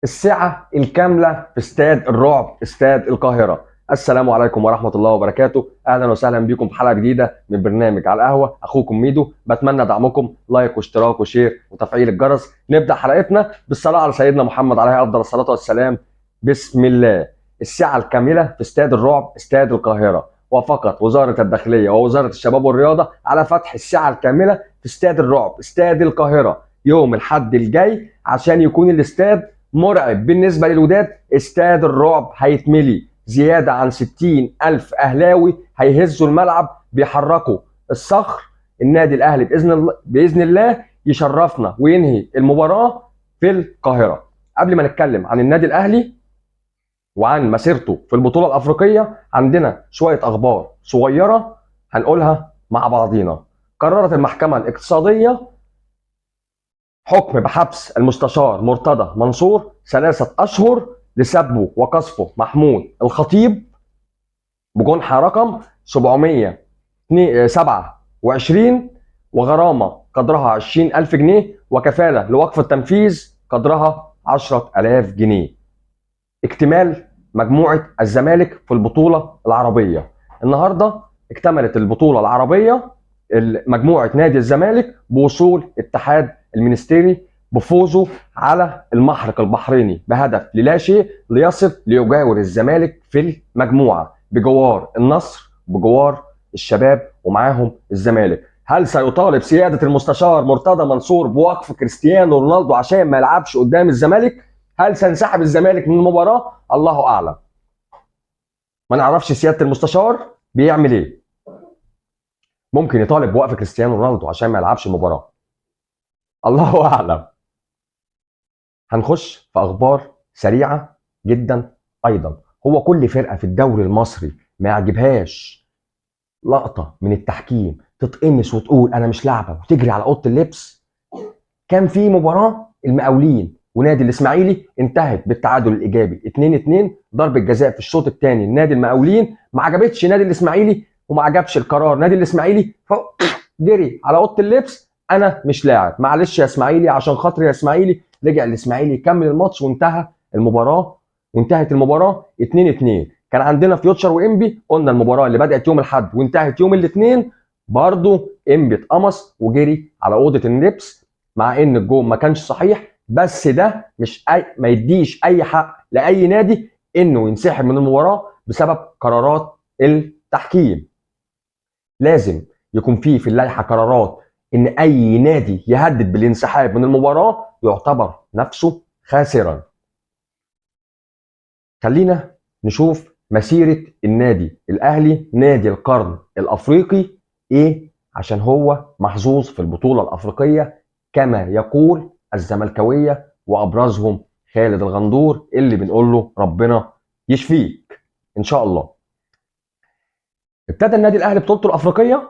السعة الكاملة في استاد الرعب استاد القاهرة. السلام عليكم ورحمة الله وبركاته. أهلا وسهلا بكم في حلقة جديدة من برنامج على القهوة. أخوكم ميدو، بتمنى دعمكم، لايك واشتراك وشير وتفعيل الجرس. نبدأ حلقتنا بالصلاة على سيدنا محمد عليه أفضل الصلاة والسلام. بسم الله. السعة الكاملة في استاد الرعب استاد القاهرة. وافقت وزارة الداخلية ووزارة الشباب والرياضة على فتح السعة الكاملة في استاد الرعب استاد القاهرة يوم الحد الجاي عشان يكون الاستاد مرعب بالنسبة للوداد. استاد الرعب هيتملي زيادة عن 60 ألف أهلاوي، هيهزوا الملعب، بيحركوا الصخر. النادي الأهلي بإذن الله يشرفنا وينهي المباراة في القاهرة. قبل ما نتكلم عن النادي الأهلي وعن مسيرته في البطولة الأفريقية، عندنا شوية أخبار صغيرة هنقولها مع بعضينا. قررت المحكمة الاقتصادية حكم بحبس المستشار مرتضى منصور 3 أشهر لسبه وقذفه محمود الخطيب بجنحة رقم 727 وغرامة قدرها 20,000 جنيه وكفالة لوقف التنفيذ قدرها 10,000 جنيه. اكتمال مجموعة الزمالك في البطولة العربية. النهاردة اكتملت البطولة العربية مجموعة نادي الزمالك بوصول اتحاد المنستيري بفوزه على المحرق البحريني بهدف للا شيء ليصل ليجاور الزمالك في المجموعة بجوار النصر بجوار الشباب ومعاهم الزمالك. هل سيطالب سيادة المستشار مرتضى منصور بوقف كريستيانو رونالدو عشان ما يلعبش قدام الزمالك؟ هل سينسحب الزمالك من المباراة؟ الله أعلم. ما نعرفش سيادة المستشار بيعمل إيه. ممكن يطالب بوقف كريستيانو رونالدو عشان ما يلعبش المباراة، الله أعلم. هنخش في أخبار سريعة جدا. أيضا هو كل فرقة في الدوري المصري ما يعجبهاش لقطة من التحكيم تتقمص وتقول أنا مش لعبة وتجري على أوضة اللبس. كان في مباراة المقاولين ونادي الاسماعيلي انتهت بالتعادل الايجابي 2-2، ضربه جزاء في الشوط الثاني لنادي المقاولين. ما عجبتش نادي الاسماعيلي وما عجبش القرار نادي الاسماعيلي، جري على اوضه اللبس انا مش لاعب، معلش يا اسماعيلي عشان خاطر يا اسماعيلي. رجع الاسماعيلي يكمل الماتش وانتهت المباراه 2-2. كان عندنا فيوتشر وانبي، قلنا المباراه اللي بدات يوم الاحد وانتهت يوم الاثنين، برضه انبي اتقمص وجري على اوضه اللبس مع ان الجون ما كانش صحيح. بس ده مش ما يديش اي حق لاي نادي انه ينسحب من المباراه بسبب قرارات التحكيم. لازم يكون في اللائحه قرارات ان اي نادي يهدد بالانسحاب من المباراه يعتبر نفسه خاسرا. خلينا نشوف مسيره النادي الاهلي نادي القرن الافريقي ايه عشان هو محظوظ في البطوله الافريقيه كما يقول الزملكاويه وابرزهم خالد الغندور اللي بنقول له ربنا يشفيك ان شاء الله. ابتدى النادي الاهلي بطولته الافريقيه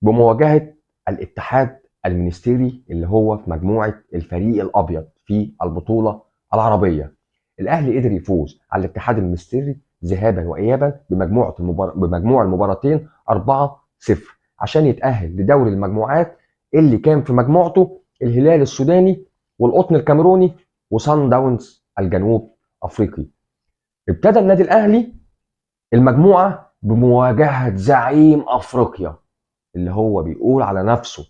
بمواجهه الاتحاد المنستيري اللي هو في مجموعه الفريق الابيض في البطوله العربيه. الاهلي قدر يفوز على الاتحاد المنستيري ذهابا وايابا بمجموع المباراتين 4-0 عشان يتاهل لدوري المجموعات اللي كان في مجموعته الهلال السوداني والقطن الكاميروني وصن داونز الجنوب افريقي. ابتدى النادي الاهلي المجموعه بمواجهه زعيم افريقيا اللي هو بيقول على نفسه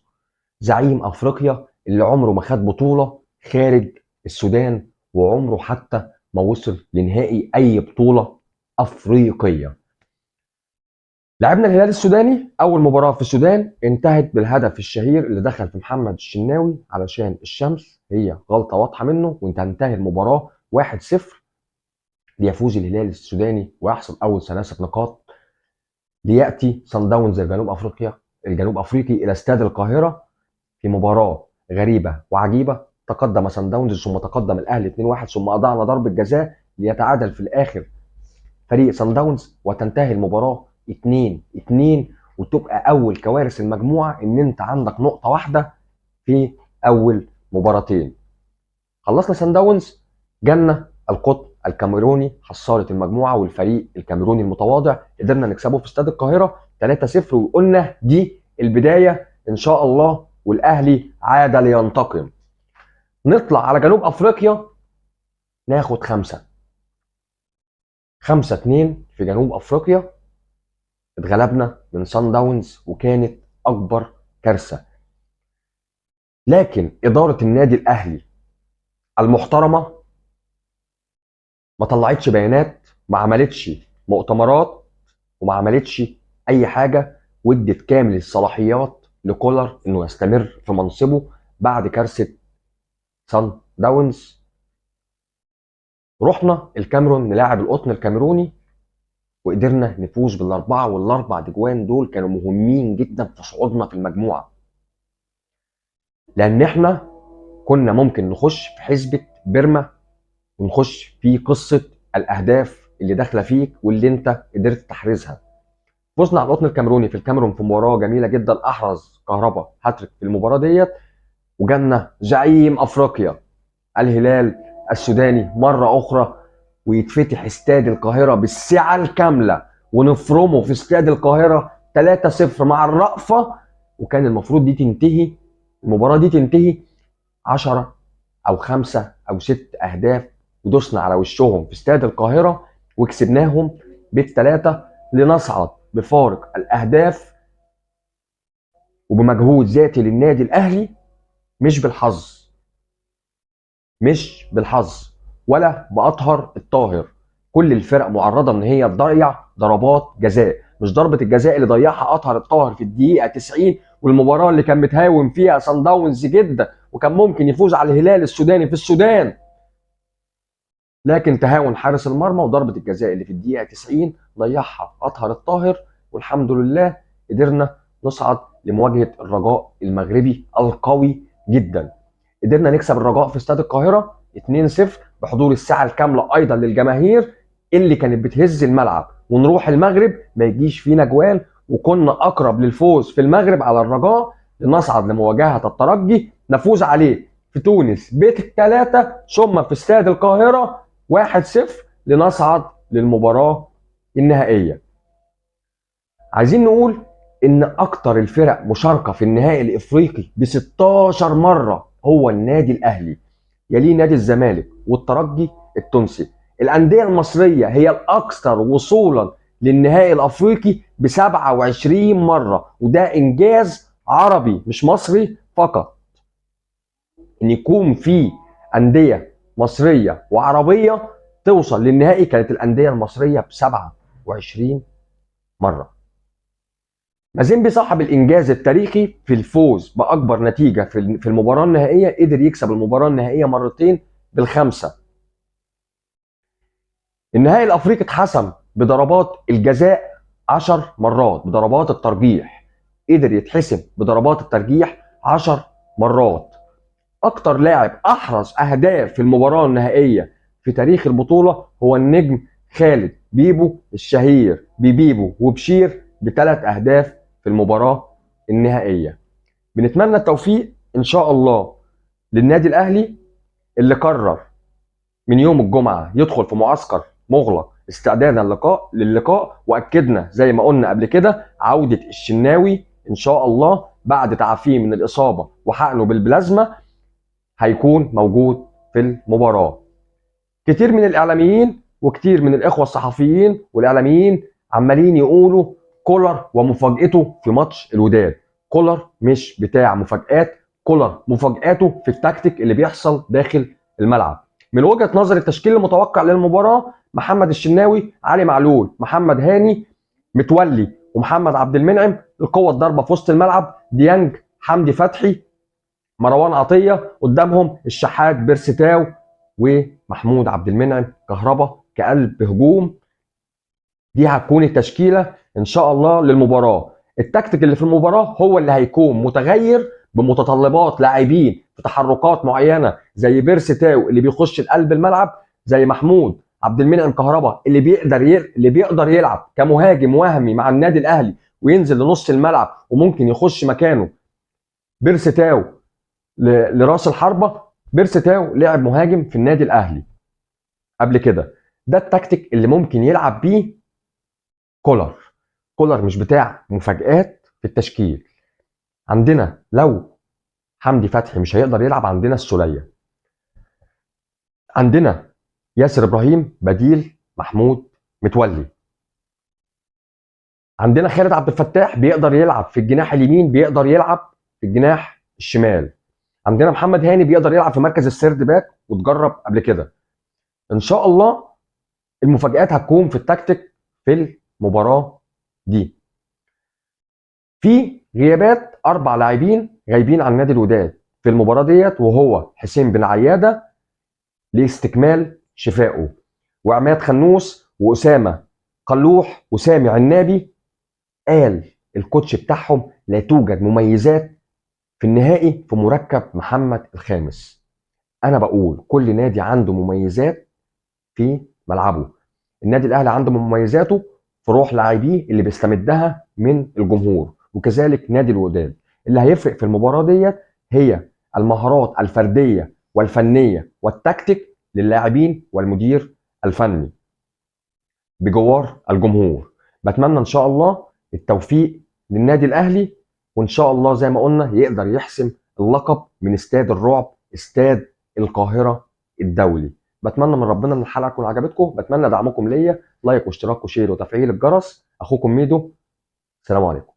زعيم افريقيا اللي عمره ما خد بطوله خارج السودان وعمره حتى ما وصل لنهائي اي بطوله افريقيه. لعبنا الهلال السوداني اول مباراه في السودان، انتهت بالهدف الشهير اللي دخل في محمد الشناوي علشان الشمس، هي غلطه واضحه منه وتنتهي المباراه 1-0 ليفوز الهلال السوداني ويحصل اول 3 نقاط لياتي صن داونز الجنوب افريقي الى استاد القاهره في مباراه غريبه وعجيبه. تقدم صن داونز ثم تقدم الاهلي 2-1 ثم اضعنا ضربه جزاء ليتعادل في الاخر فريق صن داونز وتنتهي المباراه 2-2 وتبقى اول كوارث المجموعه ان انت عندك نقطه واحده في اول مباراتين. خلصنا صن داونز، جالنا القطن الكاميروني حصلت المجموعه والفريق الكاميروني المتواضع قدرنا نكسبه في استاد القاهره 3-0 وقلنا دي البدايه ان شاء الله والاهلي عاد لينتقم. نطلع على جنوب افريقيا ناخد 5-2 في جنوب افريقيا. اتغلبنا من سان داونز وكانت اكبر كارثه. لكن اداره النادي الاهلي المحترمه ما طلعتش بيانات، ما عملتش مؤتمرات، وما عملتش اي حاجه، وادت كامل الصلاحيات لكولر انه يستمر في منصبه بعد كارثه سان داونز. رحنا الكاميرون نلاعب القطن الكاميروني وقدرنا نفوز بالاربعه، والاربع اجوان دول كانوا مهمين جدا في صعودنا في المجموعه، لان احنا كنا ممكن نخش في حسبه بيرما ونخش في قصه الاهداف اللي داخله فيك واللي انت قدرت تحرزها. فزنا على القطن الكاميروني في الكاميرون في مباراه جميله جدا، احرز كهربا هاتريك في المباراه ديت، وجالنا زعيم افريقيا الهلال السوداني مره اخرى، ويتفتح استاد القاهره بالسعه الكامله ونفرمه في استاد القاهره 3-0 مع الرأفه. وكان المفروض دي تنتهي، المباراه دي تنتهي 10 او 5 او 6 اهداف، ودوسنا على وشهم في استاد القاهره وكسبناهم بالثلاثه لنصعد بفارق الاهداف وبمجهود ذاتي للنادي الاهلي، مش بالحظ، مش بالحظ ولا باطهر الطاهر. كل الفرق معرضه ان هي تضيع ضربات جزاء، مش ضربه الجزاء اللي ضيعها اطهر الطاهر في الدقيقه 90 والمباراه اللي كان متهاون فيها صن داونز جدا وكان ممكن يفوز على الهلال السوداني في السودان، لكن تهاون حارس المرمى وضربه الجزاء اللي في الدقيقه 90 ضيعها اطهر الطاهر. والحمد لله قدرنا نصعد لمواجهه الرجاء المغربي القوي جدا. قدرنا نكسب الرجاء في استاد القاهره 2-0 بحضور الساعه الكامله ايضا للجماهير اللي كانت بتهز الملعب، ونروح المغرب ما يجيش فينا جوان، وكنا اقرب للفوز في المغرب على الرجاء لنصعد لمواجهه الترجي نفوز عليه في تونس بالثلاثه، ثم في استاد القاهره 1-0 لنصعد للمباراه النهائيه. عايزين نقول ان اكتر الفرق مشاركه في النهائي الافريقي ب 16 مره هو النادي الاهلي، يليه نادي الزمالك والترجي التونسي. الانديه المصريه هي الاكثر وصولا للنهائي الافريقي ب 27 مره، وده انجاز عربي مش مصري فقط ان يكون في انديه مصريه وعربيه توصل للنهائي. كانت الانديه المصريه ب 27 مره. مازيمبي صاحب الانجاز التاريخي في الفوز باكبر نتيجه في المباراه النهائيه، قدر يكسب المباراه النهائيه مرتين بالخمسه. النهائي الافريقي اتحسم بضربات الجزاء 10 مرات، بضربات الترجيح قدر يتحسم بضربات الترجيح 10 مرات. اكتر لاعب احرز اهداف في المباراه النهائيه في تاريخ البطوله هو النجم خالد بيبو الشهير ببيبو وبشير ب3 اهداف في المباراه النهائيه. بنتمنى التوفيق ان شاء الله للنادي الاهلي اللي قرر من يوم الجمعه يدخل في معسكر مغلق استعدادا للقاء، واكدنا زي ما قلنا قبل كده عوده الشناوي ان شاء الله بعد تعافيه من الاصابه وحقنه بالبلازما هيكون موجود في المباراه. كتير من الاعلاميين وكتير من الاخوه الصحفيين والاعلاميين عمالين يقولوا كولر ومفاجأته في ماتش الوداد. كولر مش بتاع مفاجآت، كولر مفاجآته في التكتيك اللي بيحصل داخل الملعب. من وجهة نظر التشكيل المتوقع للمباراة: محمد الشناوي، علي معلول، محمد هاني، متولي، ومحمد عبد المنعم. القوة الضاربة في وسط الملعب: ديانج، حمدي فتحي، مروان عطية، قدامهم الشحات، بيرستاو، ومحمود عبد المنعم كهربا كقلب هجوم. دي هتكون التشكيله ان شاء الله للمباراه. التكتيك اللي في المباراه هو اللي هيكون متغير بمتطلبات لاعبين في تحركات معينه، زي بيرستاو اللي بيخش لقلب الملعب، زي محمود عبد المنعم كهربا اللي بيقدر يلعب كمهاجم وهمي مع النادي الاهلي وينزل لنص الملعب وممكن يخش مكانه بيرستاو لراس الحربه. بيرستاو لعب مهاجم في النادي الاهلي قبل كده. ده التكتيك اللي ممكن يلعب بيه كولر. كولر مش بتاع مفاجآت في التشكيل. عندنا لو حمدي فتحي مش هيقدر يلعب، عندنا السولية، عندنا ياسر ابراهيم بديل محمود متولي. عندنا خالد عبد الفتاح بيقدر يلعب في الجناح اليمين، بيقدر يلعب في الجناح الشمال. عندنا محمد هاني بيقدر يلعب في مركز السيرد باك واتجرب قبل كده. ان شاء الله المفاجآت هتكون في التكتيك في المباراة دي. في غيابات 4 لاعبين غايبين عن نادي الوداد في المباراة ديت، وهو حسين بن عيادة لاستكمال شفائه، وعماد خنوس، وأسامة قلوح، وسامي عنابي. قال الكوتش بتاعهم لا توجد مميزات في النهائي في مركب محمد الخامس. انا بقول كل نادي عنده مميزات في ملعبه. النادي الاهلي عنده مميزاته في روح لاعبيه اللي بيستمدها من الجمهور، وكذلك نادي الوداد. اللي هيفرق في المباراه ديت هي المهارات الفرديه والفنيه والتكتيك للاعبين والمدير الفني بجوار الجمهور. بتمنى ان شاء الله التوفيق للنادي الاهلي، وان شاء الله زي ما قلنا يقدر يحسم اللقب من استاد الرعب، استاد القاهره الدولي. بتمنى من ربنا ان الحلقه تكون عجبتكم. بتمنى دعمكم ليا، لايك واشتراك وشير وتفعيل الجرس. اخوكم ميدو، سلام عليكم.